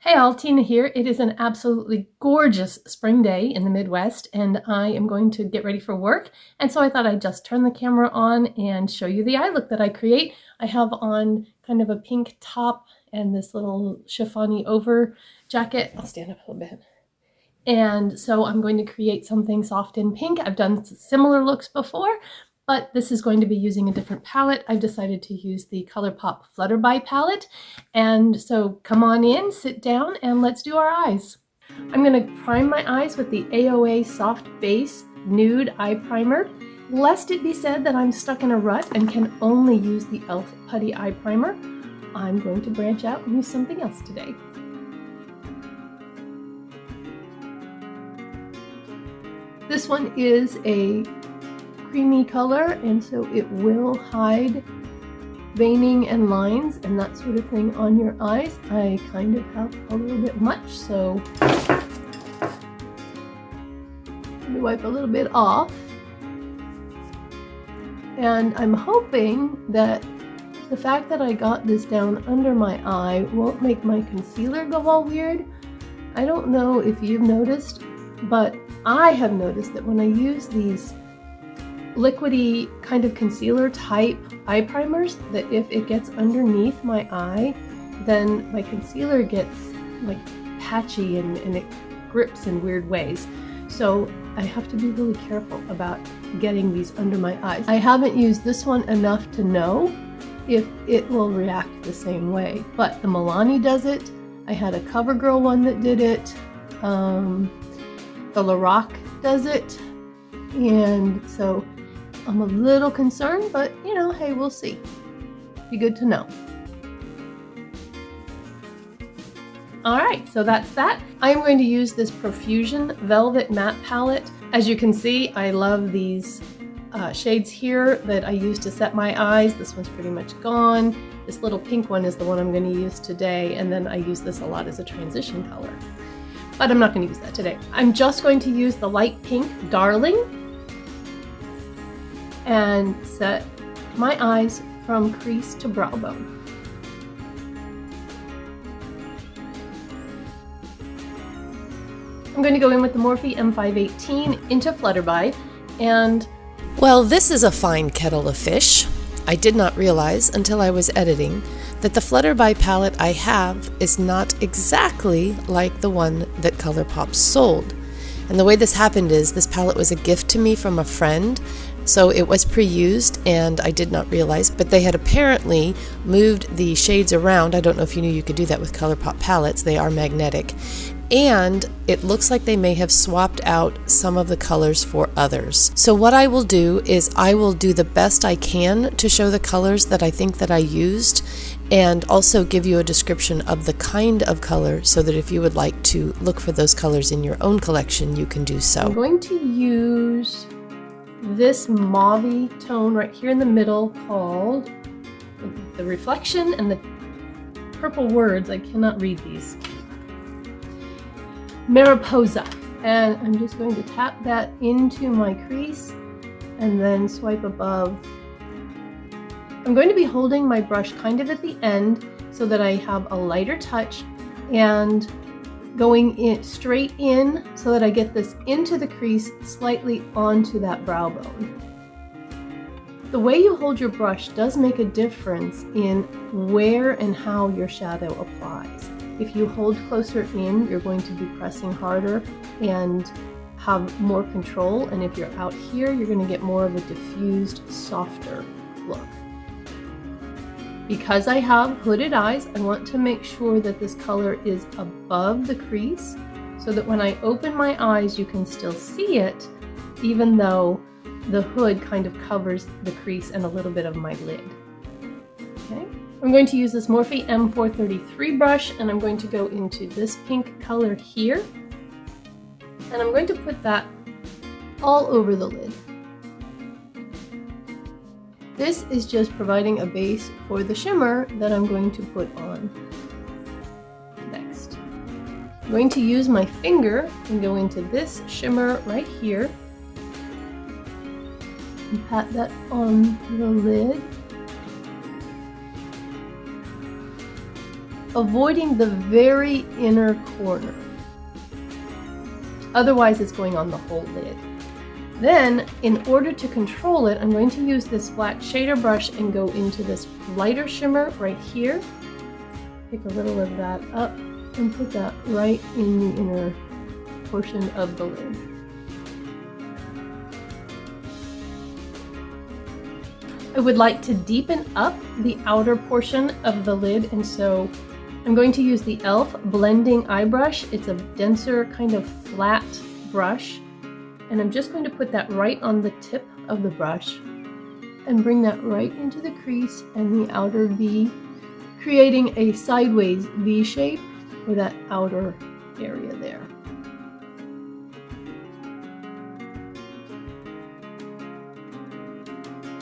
Hey all, Tina here. It is an absolutely gorgeous spring day in the Midwest and I am going to get ready for work. And so I thought I'd just turn the camera on and show you the eye look that I create. I have on kind of a pink top and this little chiffony over jacket. I'll stand up a little bit. And so I'm going to create something soft in pink. I've done similar looks before, but this is going to be using a different palette. I've decided to use the Colourpop Flutterby palette. And so come on in, sit down, and let's do our eyes. I'm gonna prime my eyes with the AOA Soft Base Nude Eye Primer. Lest it be said that I'm stuck in a rut and can only use the e.l.f. Putty Eye Primer, I'm going to branch out and use something else today. This one is a creamy color, and so it will hide veining and lines and that sort of thing on your eyes. I kind of have a little bit much, so let me wipe a little bit off. And I'm hoping that the fact that I got this down under my eye won't make my concealer go all weird. I don't know if you've noticed, but I have noticed that when I use these liquidy kind of concealer type eye primers, that if it gets underneath my eye, then my concealer gets like patchy and it grips in weird ways. So I have to be really careful about getting these under my eyes. I haven't used this one enough to know if it will react the same way, but the Milani does it. I had a CoverGirl one that did it. The Lilac does it, and so I'm a little concerned, but you know, hey, we'll see. Be good to know. All right, so that's that. I'm going to use this Profusion Velvet Matte Palette. As you can see, I love these shades here that I use to set my eyes. This one's pretty much gone. This little pink one is the one I'm going to use today, and then I use this a lot as a transition color. But I'm not going to use that today. I'm just going to use the light pink Darling and set my eyes from crease to brow bone. I'm going to go in with the Morphe M518 into Flutterby, and well, this is a fine kettle of fish. I did not realize until I was editing that the Flutterby palette I have is not exactly like the one that Colourpop sold. And the way this happened is this palette was a gift to me from a friend, so it was pre-used and I did not realize, but they had apparently moved the shades around. I don't know if you knew you could do that with Colourpop palettes. They are magnetic. And it looks like they may have swapped out some of the colors for others. So what I will do is I will do the best I can to show the colors that I think that I used, and also give you a description of the kind of color so that if you would like to look for those colors in your own collection, you can do so. I'm going to use this mauve tone right here in the middle called the Reflection, and the purple words, I cannot read these. Mariposa, and I'm just going to tap that into my crease and then swipe above. I'm going to be holding my brush kind of at the end so that I have a lighter touch and going in straight in so that I get this into the crease slightly onto that brow bone. The way you hold your brush does make a difference in where and how your shadow applies. If you hold closer in, you're going to be pressing harder and have more control. And if you're out here, you're going to get more of a diffused, softer look. Because I have hooded eyes, I want to make sure that this color is above the crease so that when I open my eyes, you can still see it, even though the hood kind of covers the crease and a little bit of my lid. Okay. I'm going to use this Morphe M433 brush, and I'm going to go into this pink color here, and I'm going to put that all over the lid. This is just providing a base for the shimmer that I'm going to put on next. I'm going to use my finger and go into this shimmer right here and pat that on the lid. avoiding the very inner corner. Otherwise, it's going on the whole lid. Then, in order to control it, I'm going to use this flat shader brush and go into this lighter shimmer right here. Pick a little of that up and put that right in the inner portion of the lid. I would like to deepen up the outer portion of the lid, and so I'm going to use the e.l.f. blending eye brush. It's a denser kind of flat brush, and I'm just going to put that right on the tip of the brush and bring that right into the crease and the outer V, creating a sideways V shape for that outer area there.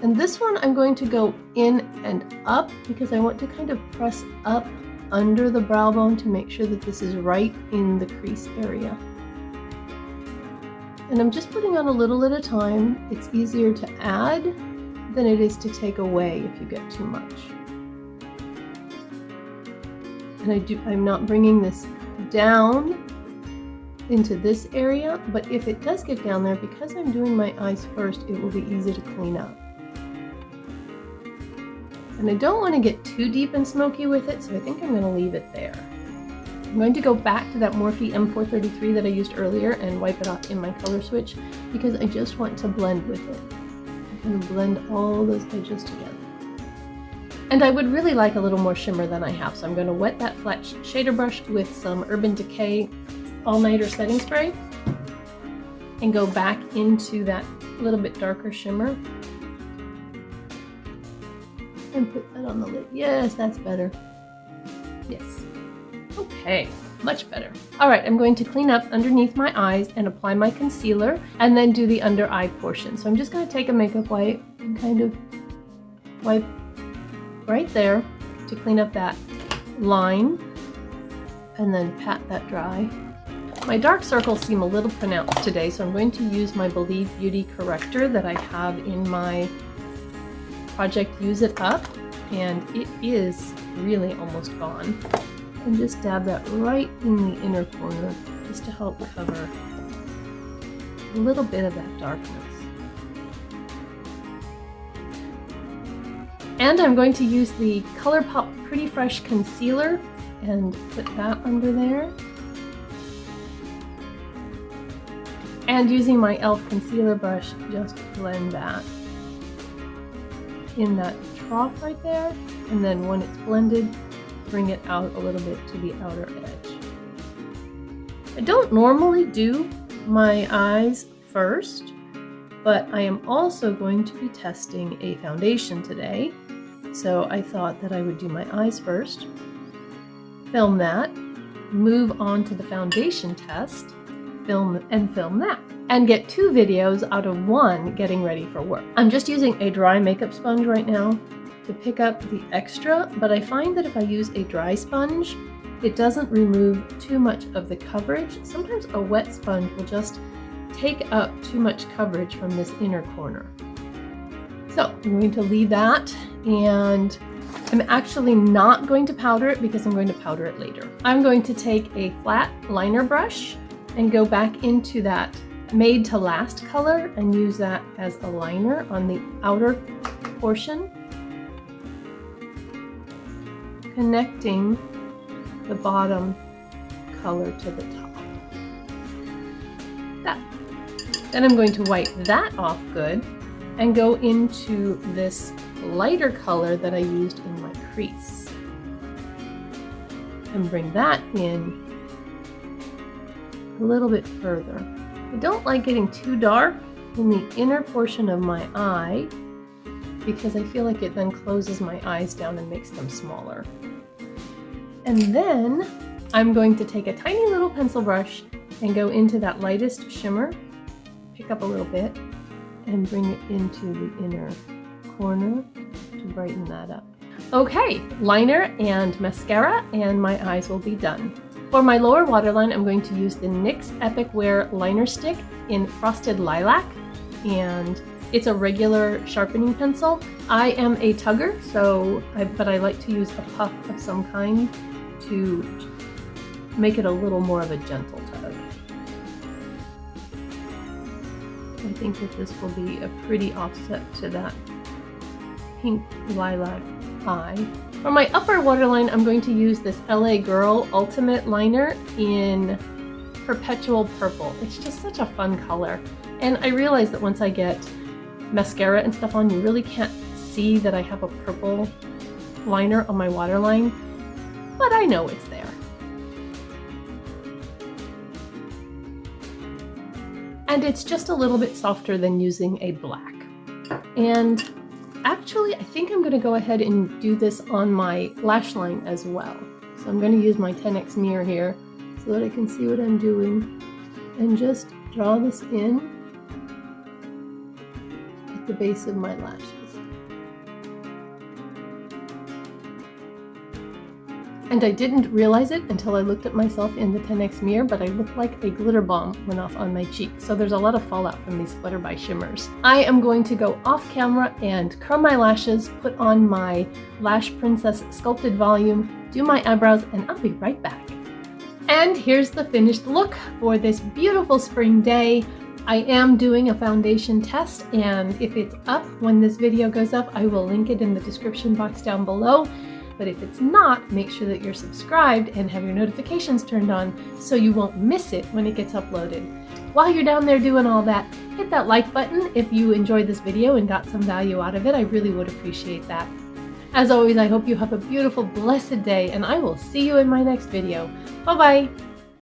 And this one I'm going to go in and up because I want to kind of press up under the brow bone to make sure that this is right in the crease area. And I'm just putting on a little at a time. It's easier to add than it is to take away if you get too much. And I'm not bringing this down into this area, but if it does get down there, because I'm doing my eyes first, it will be easy to clean up. And I don't want to get too deep and smoky with it, so I think I'm going to leave it there. I'm going to go back to that Morphe M433 that I used earlier and wipe it off in my color switch because I just want to blend with it. I'm going to blend all those edges together. And I would really like a little more shimmer than I have, so I'm going to wet that flat shader brush with some Urban Decay All-Nighter Setting Spray and go back into that little bit darker shimmer. And put that on the lid. Yes, that's better. Yes. Okay, much better. All right, I'm going to clean up underneath my eyes and apply my concealer and then do the under eye portion. So I'm just going to take a makeup wipe and kind of wipe right there to clean up that line and then pat that dry. My dark circles seem a little pronounced today, so I'm going to use my Believe Beauty corrector that I have in my Project Use It Up, and it is really almost gone. And just dab that right in the inner corner just to help cover a little bit of that darkness. And I'm going to use the Colourpop Pretty Fresh Concealer and put that under there. And using my e.l.f. concealer brush, just blend that in that trough right there, and then when it's blended, bring it out a little bit to the outer edge. I don't normally do my eyes first, but I am also going to be testing a foundation today, so I thought that I would do my eyes first, film that, move on to the foundation test, film that, and get 2 videos out of 1 getting ready for work. I'm just using a dry makeup sponge right now to pick up the extra, but I find that if I use a dry sponge, it doesn't remove too much of the coverage. Sometimes a wet sponge will just take up too much coverage from this inner corner. So I'm going to leave that, and I'm actually not going to powder it because I'm going to powder it later. I'm going to take a flat liner brush and go back into that Made to Last color and use that as a liner on the outer portion, connecting the bottom color to the top. That. Then I'm going to wipe that off good and go into this lighter color that I used in my crease and bring that in a little bit further. I don't like getting too dark in the inner portion of my eye because I feel like it then closes my eyes down and makes them smaller. And then I'm going to take a tiny little pencil brush and go into that lightest shimmer, pick up a little bit, and bring it into the inner corner to brighten that up. Okay, liner and mascara, and my eyes will be done. For my lower waterline, I'm going to use the NYX Epic Wear Liner Stick in Frosted Lilac, and it's a regular sharpening pencil. I am a tugger, but I like to use a puff of some kind to make it a little more of a gentle tug. I think that this will be a pretty offset to that pink lilac eye. For my upper waterline, I'm going to use this LA Girl Ultimate Liner in Perpetual Purple. It's just such a fun color. And I realize that once I get mascara and stuff on, you really can't see that I have a purple liner on my waterline, but I know it's there. And it's just a little bit softer than using a black. And actually, I think I'm going to go ahead and do this on my lash line as well. So I'm going to use my 10X mirror here so that I can see what I'm doing and just draw this in at the base of my lashes. And I didn't realize it until I looked at myself in the 10X mirror, but I look like a glitter bomb went off on my cheek. So there's a lot of fallout from these Flutterby shimmers. I am going to go off camera and curl my lashes, put on my Lash Princess Sculpted Volume, do my eyebrows, and I'll be right back. And here's the finished look for this beautiful spring day. I am doing a foundation test, and if it's up when this video goes up, I will link it in the description box down below. But if it's not, make sure that you're subscribed and have your notifications turned on so you won't miss it when it gets uploaded. While you're down there doing all that, hit that like button if you enjoyed this video and got some value out of it. I really would appreciate that. As always, I hope you have a beautiful, blessed day, and I will see you in my next video. Bye-bye!